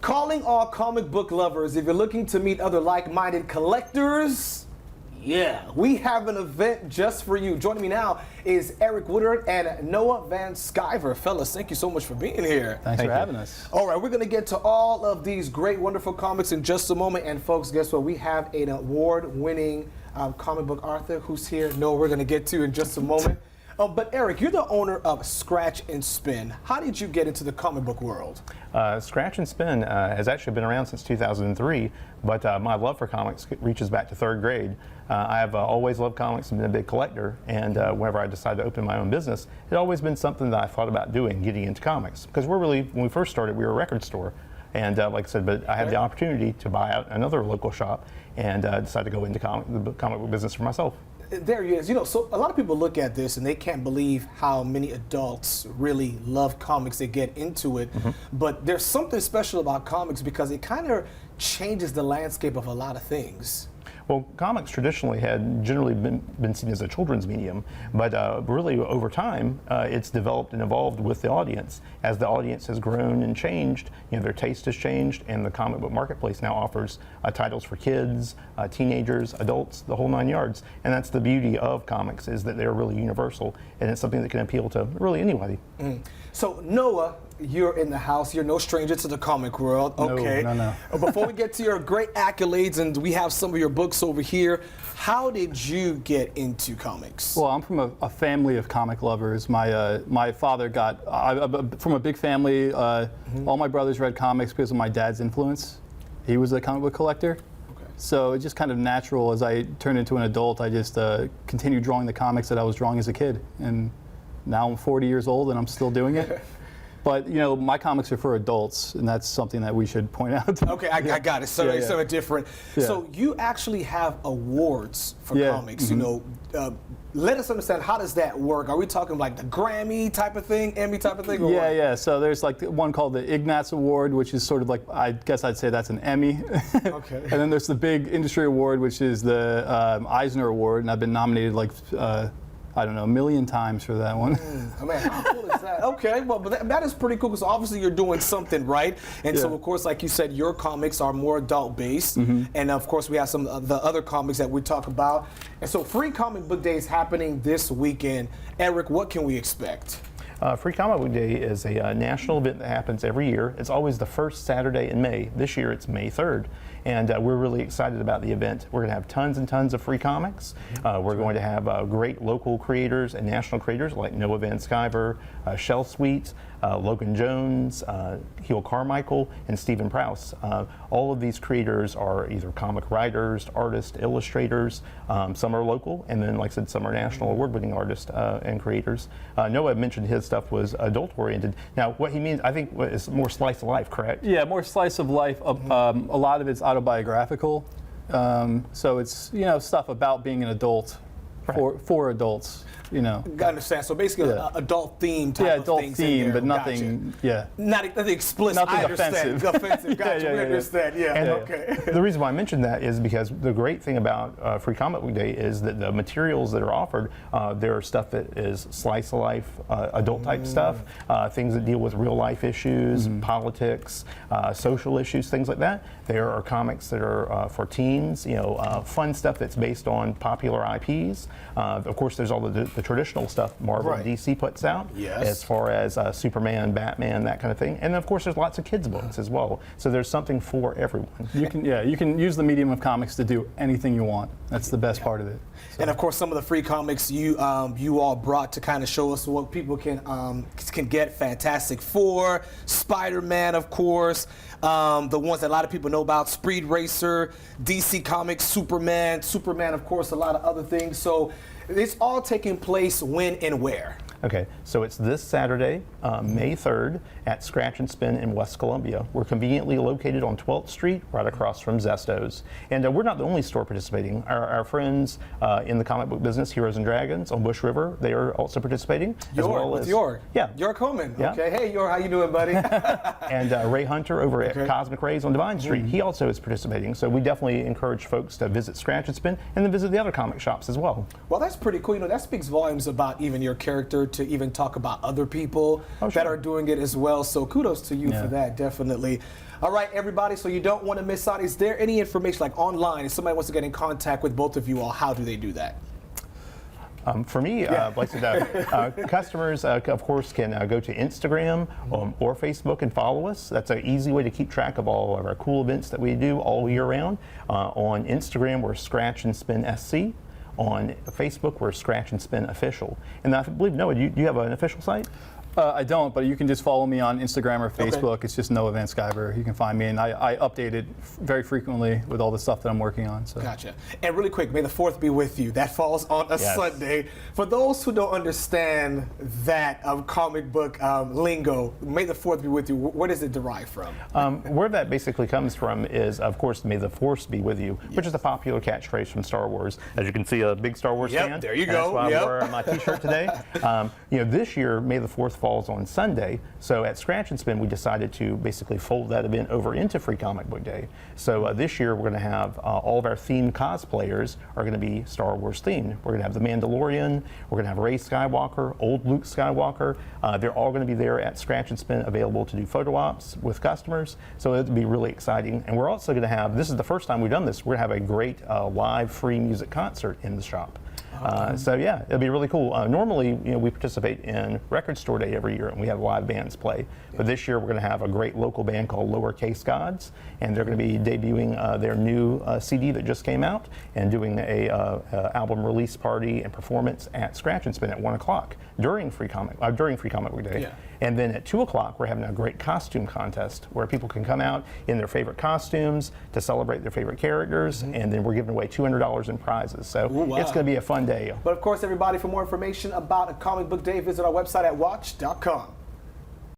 Calling all comic book lovers, if you're looking to meet other like-minded collectors, yeah, we have an event just for you. Joining me now is Eric Woodard and Noah Van Skyver. Fellas, thank you so much for being here. Thanks for having us. All right, we're going to get to all of these great, wonderful comics in just a moment. And folks, guess what? We have an award-winning comic book author who's here. Noah, we're going to get to in just a moment. But Eric, you're the owner of Scratch and Spin. How did you get into the comic book world? Scratch and Spin has actually been around since 2003, but my love for comics reaches back to third grade. I have always loved comics and been a big collector, and whenever I decided to open my own business, it had always been something that I thought about doing, getting into comics. Because when we first started, we were a record store. And like I said, but I had the opportunity to buy out another local shop and decided to go into the comic book business for myself. There he is. You know, so a lot of people look at this and they can't believe how many adults really love comics. They get into it. But there's something special about comics because it kind of changes the landscape of a lot of things. Well, comics traditionally had generally been seen as a children's medium, but really over time, it's developed and evolved with the audience. As the audience has grown and changed, you know, their taste has changed, and the comic book marketplace now offers titles for kids, teenagers, adults, the whole 9 yards. And that's the beauty of comics, is that they're really universal, and it's something that can appeal to really anybody. So Noah, you're in the house. You're no stranger to the comic world. Okay. No. Before we get to your great accolades, and we have some of your books over here, how did you get into comics? Well, I'm from a family of comic lovers. My father got from a big family. All my brothers read comics because of my dad's influence. He was a comic book collector. So it's just kind of natural. As I turned into an adult, I just continued drawing the comics that I was drawing as a kid. And now I'm 40 years old and I'm still doing it. But, you know, my comics are for adults, and that's something that we should point out. Okay, I got it. So it's sort of different. Yeah. So you actually have awards for comics, you know. Let us understand, how does that work? Are we talking like the Grammy type of thing, Emmy type of thing? Or what? Yeah. So there's like one called the Ignatz Award, which is sort of like, I guess I'd say that's an Emmy. Okay. And then there's the big industry award, which is the Eisner Award, and I've been nominated like, I don't know, 1 million times for that one. Oh, man, how cool is that? Okay, well, but that is pretty cool, because obviously you're doing something right. And so, of course, like you said, your comics are more adult-based. And, of course, we have some of the other comics that we talk about. And so Free Comic Book Day is happening this weekend. Eric, what can we expect? Free Comic Book Day is a national event that happens every year. It's always the first Saturday in May. This year it's May 3rd. And we're really excited about the event. We're going to have tons and tons of free comics. We're going to have great local creators and national creators like Noah Van Skyver, Shell Sweet, Logan Jones, Heel Carmichael, and Stephen Prowse. All of these creators are either comic writers, artists, illustrators. Some are local, and then, like I said, some are national award-winning artists and creators. Noah mentioned his stuff was adult-oriented. Now, what he means, I think, is more slice of life, correct? Yeah, more slice of life. A lot of it's autobiographical. So it's, you know, stuff about being an adult for adults. You know, I understand. So basically, adult theme type of adult things theme, in there. but nothing. Nothing explicit. Nothing I understand. offensive. Offensive. Gotcha. We understand. Okay. The reason why I mentioned that is because the great thing about Free Comic Book Day is that the materials that are offered, there are stuff that is slice of life, adult type stuff, things that deal with real life issues, politics, social issues, things like that. There are comics that are for teens, you know, fun stuff that's based on popular IPs. Of course, there's all the traditional stuff Marvel and DC puts out, as far as Superman, Batman, that kind of thing. And of course, there's lots of kids' books as well. So there's something for everyone. You can use the medium of comics to do anything you want. That's the best part of it. So. And of course, some of the free comics you all brought to kind of show us what people can get: Fantastic Four, Spider-Man, of course, the ones that a lot of people know about: Speed Racer, DC Comics, Superman, of course, a lot of other things. So it's all taking place when and where? Okay, so it's this Saturday, May 3rd, at Scratch and Spin in West Columbia. We're conveniently located on 12th Street, right across from Zesto's. And we're not the only store participating. Our friends in the comic book business, Heroes and Dragons on Bush River, they are also participating. York. Yeah. York Coleman. Yeah. Okay, hey York, how you doing, buddy? And Ray Hunter over at Cosmic Rays on Divine Street, he also is participating. So we definitely encourage folks to visit Scratch and Spin and then visit the other comic shops as well. Well, that's pretty cool. You know, that speaks volumes about even your character to even talk about other people that are doing it as well. So kudos to you for that, definitely. All right, everybody, so you don't want to miss out. Is there any information, like online, if somebody wants to get in contact with both of you all, how do they do that? For me, like I said, customers, of course, can go to Instagram or Facebook and follow us. That's an easy way to keep track of all of our cool events that we do all year round. On Instagram, we're Scratch and Spin SC. On Facebook, we're Scratch and Spin Official. And I believe, Noah, do you have an official site? I don't, but you can just follow me on Instagram or Facebook. It's just Noah Van Sciver. You can find me, and I update it very frequently with all the stuff that I'm working on. So. Gotcha. And really quick, may the 4th be with you. That falls on a Sunday. For those who don't understand that comic book lingo, may the 4th be with you. Where does it derive from? Where that basically comes from is, of course, may the Force be with you, which is a popular catchphrase from Star Wars. As you can see, a big Star Wars fan. There you go. That's why I wore my T-shirt today. This year, May the 4th falls on Sunday, so at Scratch and Spin we decided to basically fold that event over into Free Comic Book Day. So this year we're going to have all of our themed cosplayers are going to be Star Wars themed. We're going to have the Mandalorian, we're going to have Rey Skywalker, old Luke Skywalker. They're all going to be there at Scratch and Spin, available to do photo ops with customers, so it'll be really exciting. And we're also going to have, this is the first time we've done this, we're going to have a great live free music concert in the shop. So yeah, it'll be really cool. Normally, we participate in Record Store Day every year, and we have live bands play. But this year, we're going to have a great local band called Lowercase Gods, and they're going to be debuting their new CD that just came out, and doing a album release party and performance at Scratch and Spin at 1 o'clock during Free Comic Book Day. Yeah. And then at 2 o'clock, we're having a great costume contest where people can come out in their favorite costumes to celebrate their favorite characters, and then we're giving away $200 in prizes. So it's going to be a fun day. But of course, everybody, for more information about a comic book day, visit our website at watch.com.